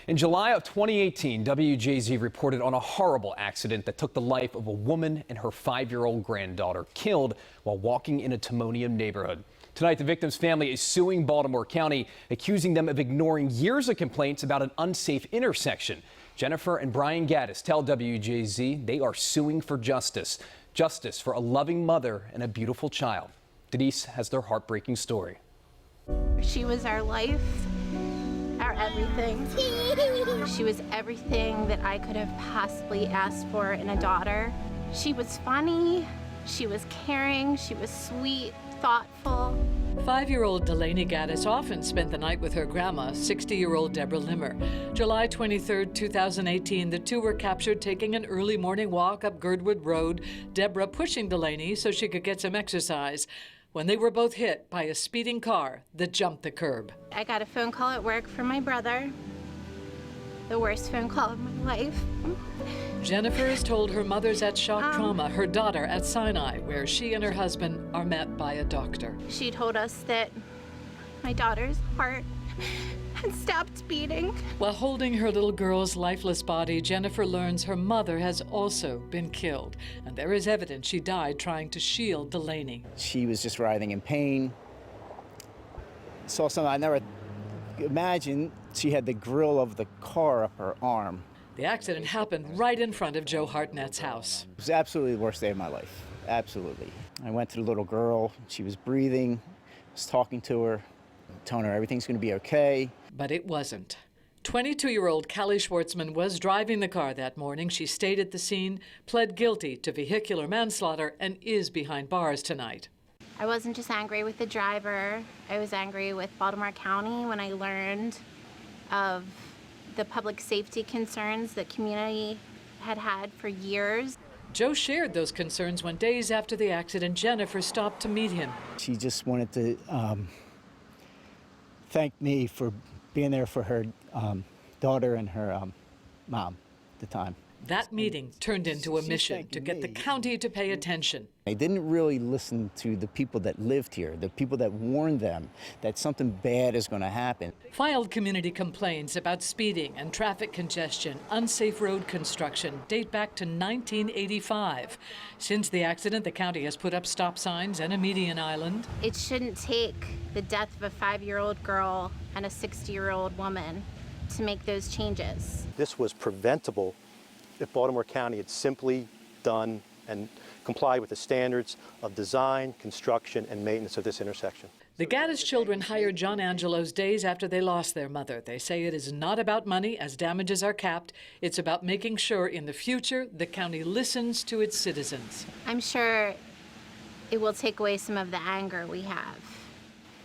In July of 2018, WJZ reported on a horrible accident that took the life of a woman and her 5-year-old granddaughter, killed while walking in a Timonium neighborhood. Tonight, the victim's family is suing Baltimore County, accusing them of ignoring years of complaints about an unsafe intersection. Jennifer and Brian Gaddis tell WJZ they are suing for justice. Justice for a loving mother and a beautiful child. Denise has their heartbreaking story. She was our life, our everything. She was everything that I could have possibly asked for in a daughter. She was funny, she was caring, she was sweet, thoughtful. 5-year-old Delaney Gaddis often spent the night with her grandma, 60-year-old Deborah Limmer. July 23, 2018, the two were captured taking an early morning walk up Girdwood Road, Deborah pushing Delaney so she could get some exercise, when they were both hit by a speeding car that jumped the curb. I got a phone call at work from my brother, the worst phone call of my life. Jennifer is told her mother's at shock trauma, her daughter at Sinai, where she and her husband are met by a doctor. She told us that my daughter's heart had stopped beating. While holding her little girl's lifeless body, Jennifer learns her mother has also been killed, and there is evidence she died trying to shield Delaney. She was just writhing in pain. Saw something I never imagined. She had the grill of the car up her arm. The accident happened right in front of Joe Hartnett's house. It was absolutely the worst day of my life, absolutely. I went to the little girl, she was breathing, was talking to her, telling her everything's gonna be okay. But it wasn't. 22-year-old Callie Schwartzman was driving the car that morning. She stayed at the scene, pled guilty to vehicular manslaughter, and is behind bars tonight. I wasn't just angry with the driver, I was angry with Baltimore County when I learned of the public safety concerns the community had had for years. Joe shared those concerns when days after the accident, Jennifer stopped to meet him. She just wanted to thank me for being there for her daughter and her mom at the time. That meeting turned into a mission to get the county to pay attention. They didn't really listen to the people that lived here, the people that warned them that something bad is going to happen. Filed community complaints about speeding and traffic congestion, unsafe road construction date back to 1985. Since the accident, the county has put up stop signs and a median island. It shouldn't take the death of a 5-year-old girl and a 60-year-old woman to make those changes. This was preventable if Baltimore County had simply done and complied with the standards of design, construction, and maintenance of this intersection. The Gaddis children hired John Angelos days after they lost their mother. They say it is not about money, as damages are capped. It's about making sure in the future the county listens to its citizens. I'm sure it will take away some of the anger we have.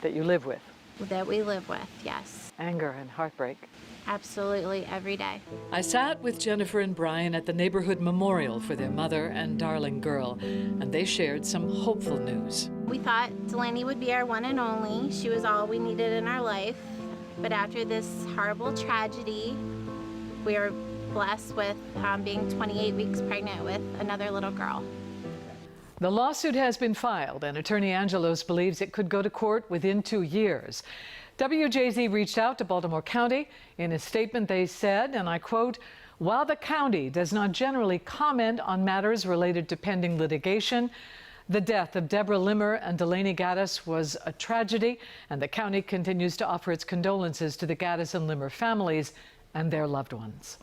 That you live with? That we live with, yes. Anger and heartbreak. Absolutely, every day. I sat with Jennifer and Brian at the neighborhood memorial for their mother and darling girl, and they shared some hopeful news. We thought Delaney would be our one and only. She was all we needed in our life. But after this horrible tragedy, we are blessed with being 28 weeks pregnant with another little girl. The lawsuit has been filed, and Attorney Angelos believes it could go to court within 2 years. WJZ reached out to Baltimore County. In a statement, they said, and I quote, "While the county does not generally comment on matters related to pending litigation, the death of Deborah Limmer and Delaney Gaddis was a tragedy, and the county continues to offer its condolences to the Gaddis and Limmer families and their loved ones."